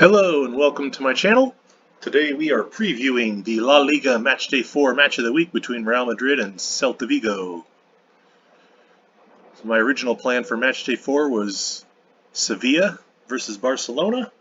Hello and welcome to my channel. Today we are previewing the La Liga Matchday 4 match of the week between Real Madrid and Celta Vigo. So my original plan for Matchday 4 was Sevilla versus Barcelona,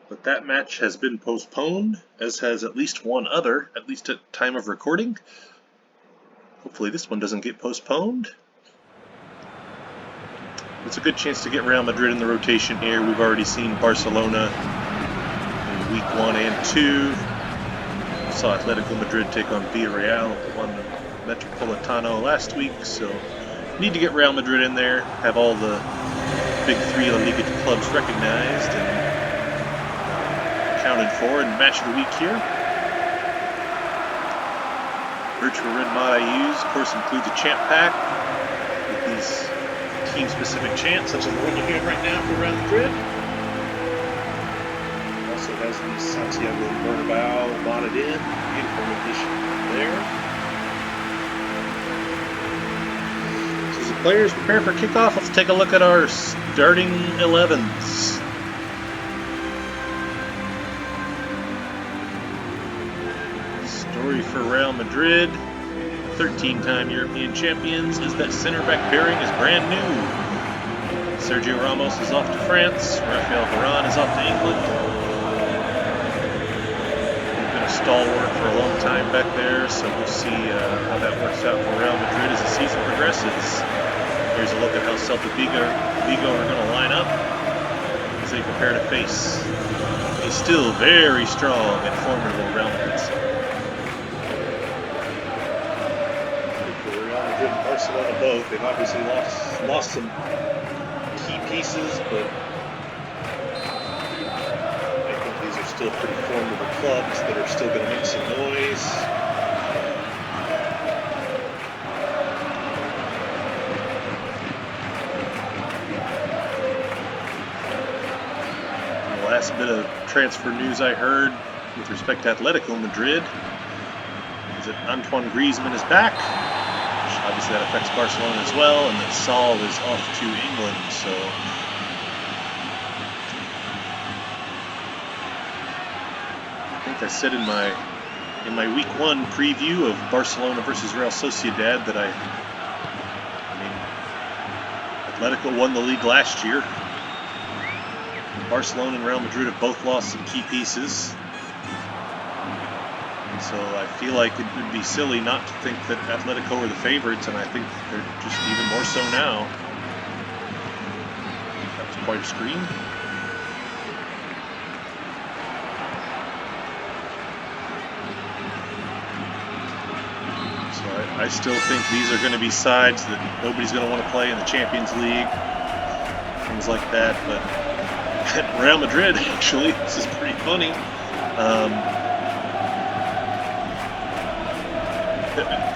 but that match has been postponed, as has at least one other, at least at time of recording. Hopefully this one doesn't get postponed. It's a good chance to get Real Madrid in the rotation here. We've already seen Barcelona Week 1 and 2. Saw Atletico Madrid take on Villarreal, won the Metropolitano last week, so need to get Real Madrid in there, have all the big three La Liga clubs recognized and accounted for in match of the week here. Virtuared Mod I use, of course, includes a chant pack with these team-specific chants, such as the one you're hearing right now for Real Madrid. Also has the Santiago and Bernabeu modded in. Beautiful addition there. So as the players prepare for kickoff, let's take a look at our starting 11s. Story for Real Madrid, 13-time European champions, is that center-back pairing is brand new. Sergio Ramos is off to France. Rafael Varane is off to England. Stalwart for a long time back there, so we'll see how that works out for Real Madrid as the season progresses. Here's a look at how Celta Vigo are going to line up as they prepare to face a still very strong and formidable Real Madrid side. For Real Madrid and Barcelona both, they've obviously lost some key pieces, but still pretty formidable clubs that are still going to make some noise. The last bit of transfer news I heard with respect to Atletico Madrid is that Antoine Griezmann is back, which obviously that affects Barcelona as well, and that Saul is off to England, so I said in my Week 1 preview of Barcelona versus Real Sociedad that Atletico won the league last year. Barcelona and Real Madrid have both lost some key pieces. So I feel like it would be silly not to think that Atletico are the favorites, and I think they're just even more so now. That was quite a screen. I still think these are going to be sides that nobody's going to want to play in the Champions League, things like that. But Real Madrid, actually, this is pretty funny.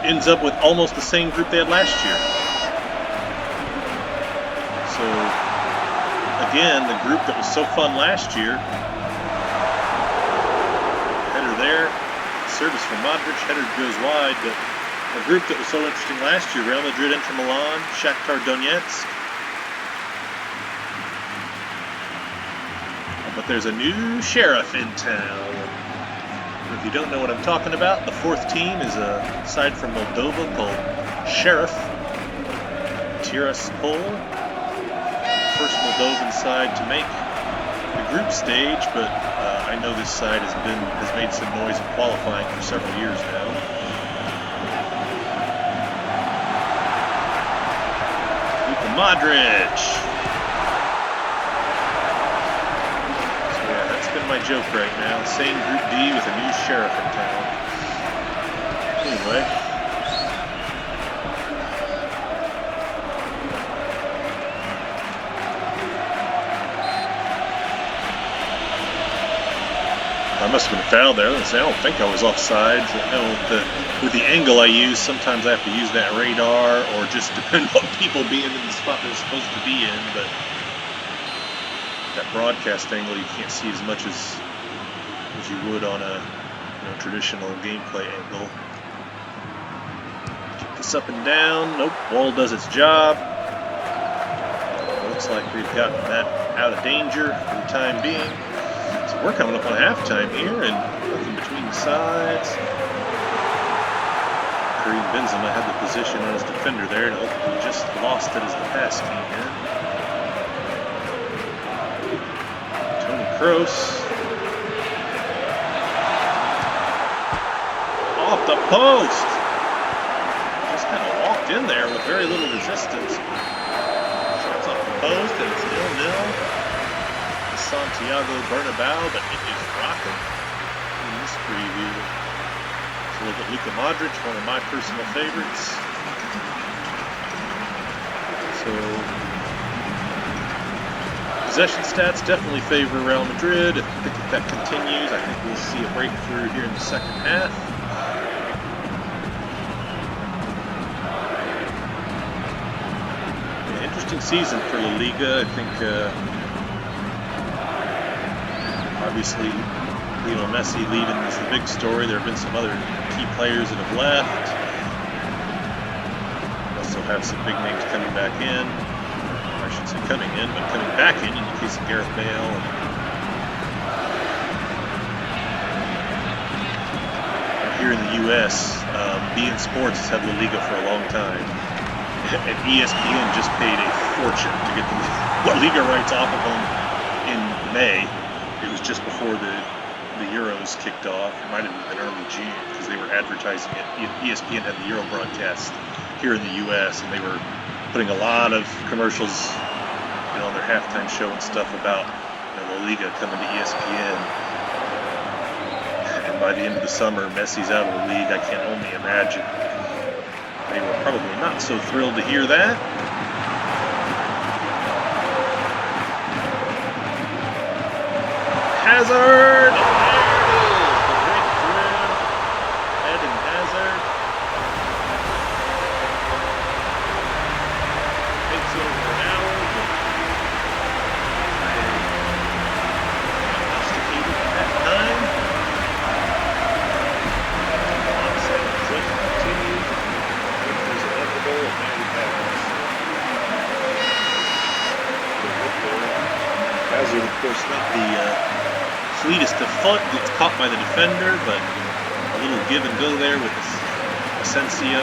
Ends up with almost the same group they had last year. So, again, the group that was so fun last year. Header there, service from Madrid, header goes wide, but a group that was so interesting last year: Real Madrid, Inter Milan, Shakhtar Donetsk. But there's a new sheriff in town. If you don't know what I'm talking about, the fourth team is a side from Moldova called Sheriff Tiraspol. First Moldovan side to make the group stage, but I know this side has made some noise in qualifying for several years now. Modric. So yeah, that's been my joke right now. Same Group D with a new sheriff in town. Anyway. I must have been fouled there. I don't think I was offsides. With the angle I use, sometimes I have to use that radar or just depend on people being in the spot they're supposed to be in. But that broadcast angle, you can't see as much as you would on a traditional gameplay angle. Keep this up and down. Nope, wall does its job. Looks like we've gotten that out of danger for the time being. So we're coming up on halftime here, and nothing between the sides. Karim Benzema had the position on his defender there, and ultimately just lost it as the pass came in. Toni Kroos. Off the post! Just kind of walked in there with very little resistance. Shots off the post, and it's 0-0. Santiago Bernabeu, but it is rocking in this preview. So look at Luka Modric, one of my personal favorites. So possession stats definitely favor Real Madrid. I think if that continues, I think we'll see a breakthrough here in the second half. An interesting season for La Liga. I think obviously Lionel Messi leaving is the big story. There have been some other key players that have left. Also have some big names coming back in. I should say coming in, but coming back in the case of Gareth Bale. Here in the U.S., beIN Sports has had La Liga for a long time. And ESPN just paid a fortune to get the La Liga rights off of them in May. It was just before the Euros kicked off. It might have been early June because they were advertising it. ESPN had the Euro broadcast here in the U.S. and they were putting a lot of commercials, on their halftime show and stuff about La Liga coming to ESPN. And by the end of the summer, Messi's out of the league. I can only imagine they were probably not so thrilled to hear that. Hazard! There it is! The breakthrough. Eden Hazard. Takes over an hour. Prognosticated at that time. Onside possession continues. There's inevitable, and now we have Hazard, of course, not the fleetest of foot, gets caught by the defender, but a little give and go there with Asensio.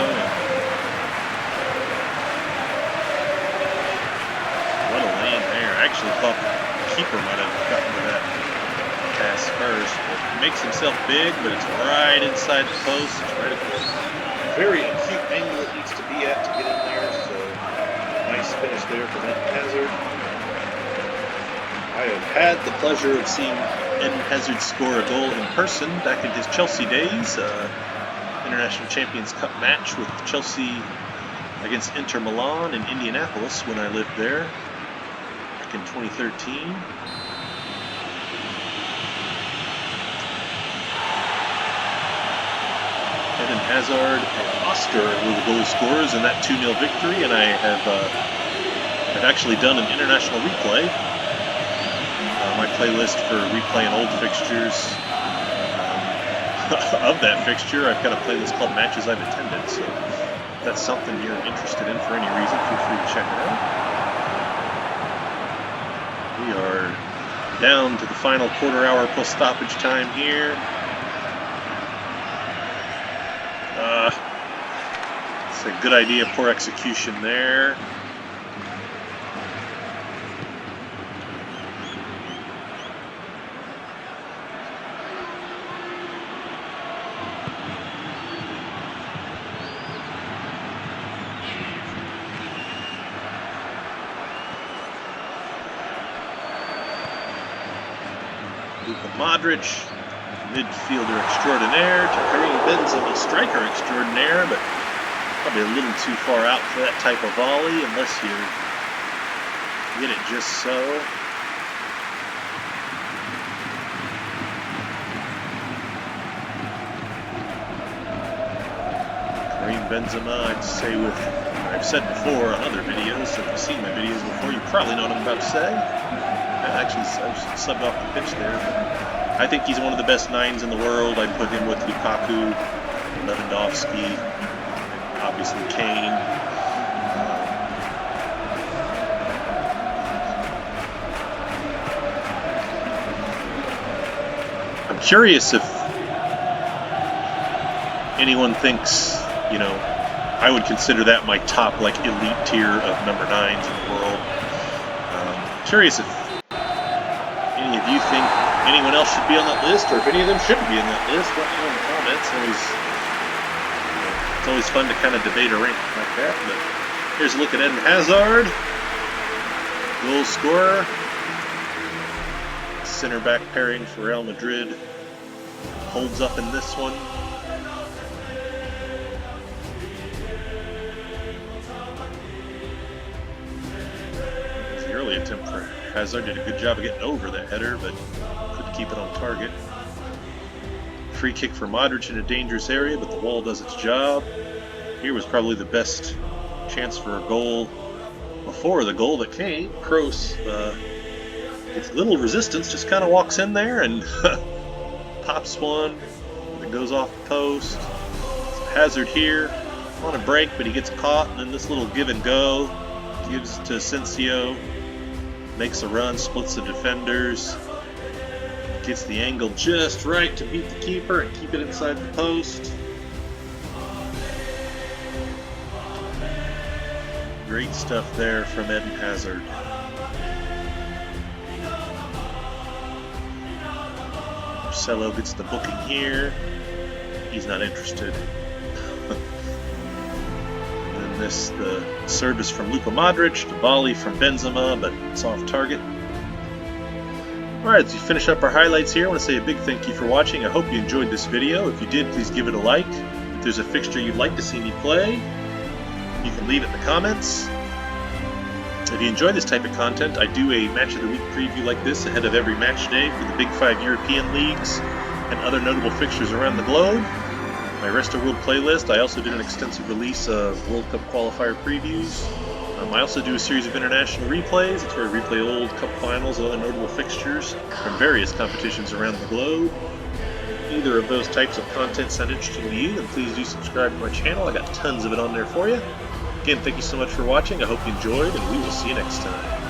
What a lane there. I actually thought the keeper might have gotten to that pass first. He makes himself big, but it's right inside the post. It's right at the very acute angle it needs to be at to get in there, so nice finish there from Eden Hazard. I have had the pleasure of seeing Eden Hazard score a goal in person back in his Chelsea days. International Champions Cup match with Chelsea against Inter Milan in Indianapolis when I lived there back in 2013. Eden Hazard and Oster were the goal scorers in that 2-0 victory, and I have I've actually done an international replay. My playlist for replaying old fixtures of that fixture, I've got a playlist called Matches I've Attended, so if that's something you're interested in for any reason, feel free to check it out. We are down to the final quarter hour plus stoppage time here. It's a good idea, poor execution there. Luka Modric, midfielder extraordinaire, to Karim Benzema, striker extraordinaire, but probably a little too far out for that type of volley unless you get it just so. Karim Benzema, I'd say with, I've said before on other videos, so if you've seen my videos before, you probably know what I'm about to say. Actually, I subbed off the pitch there. But I think he's one of the best nines in the world. I'd put him with Lukaku, Lewandowski, and obviously Kane. Curious if anyone thinks, you know, I would consider that my top, like, elite tier of number 9s in the world. Curious if any of you think anyone else should be on that list, or if any of them shouldn't be in that list. Let me know in the comments. It's always fun to kind of debate a rank like that. But here's a look at Eden Hazard, goal scorer, center back pairing for Real Madrid. Holds up in this one. The early attempt for Hazard did a good job of getting over that header, but couldn't keep it on target. Free kick for Madrid in a dangerous area, but the wall does its job. Here was probably the best chance for a goal before the goal that came. Kroos gets little resistance, just kind of walks in there and pops one. It goes off the post. Hazard here on a break, but he gets caught, and then this little give and go gives to Asensio. Makes a run, splits the defenders. Gets the angle just right to beat the keeper and keep it inside the post. Great stuff there from Eden Hazard. Marcelo gets the booking here. He's not interested. And then the service from Luka Modric, the volley from Benzema, but it's off target. Alright, as we finish up our highlights here, I want to say a big thank you for watching. I hope you enjoyed this video. If you did, please give it a like. If there's a fixture you'd like to see me play, you can leave it in the comments. If you enjoy this type of content, I do a Match of the Week preview like this ahead of every match day for the Big 5 European leagues and other notable fixtures around the globe. My Rest of World playlist, I also did an extensive release of World Cup qualifier previews. I also do a series of international replays. It's where I replay old Cup finals and other notable fixtures from various competitions around the globe. If either of those types of content sound interesting to you, then please do subscribe to my channel. I got tons of it on there for you. Again, thank you so much for watching. I hope you enjoyed, and we will see you next time.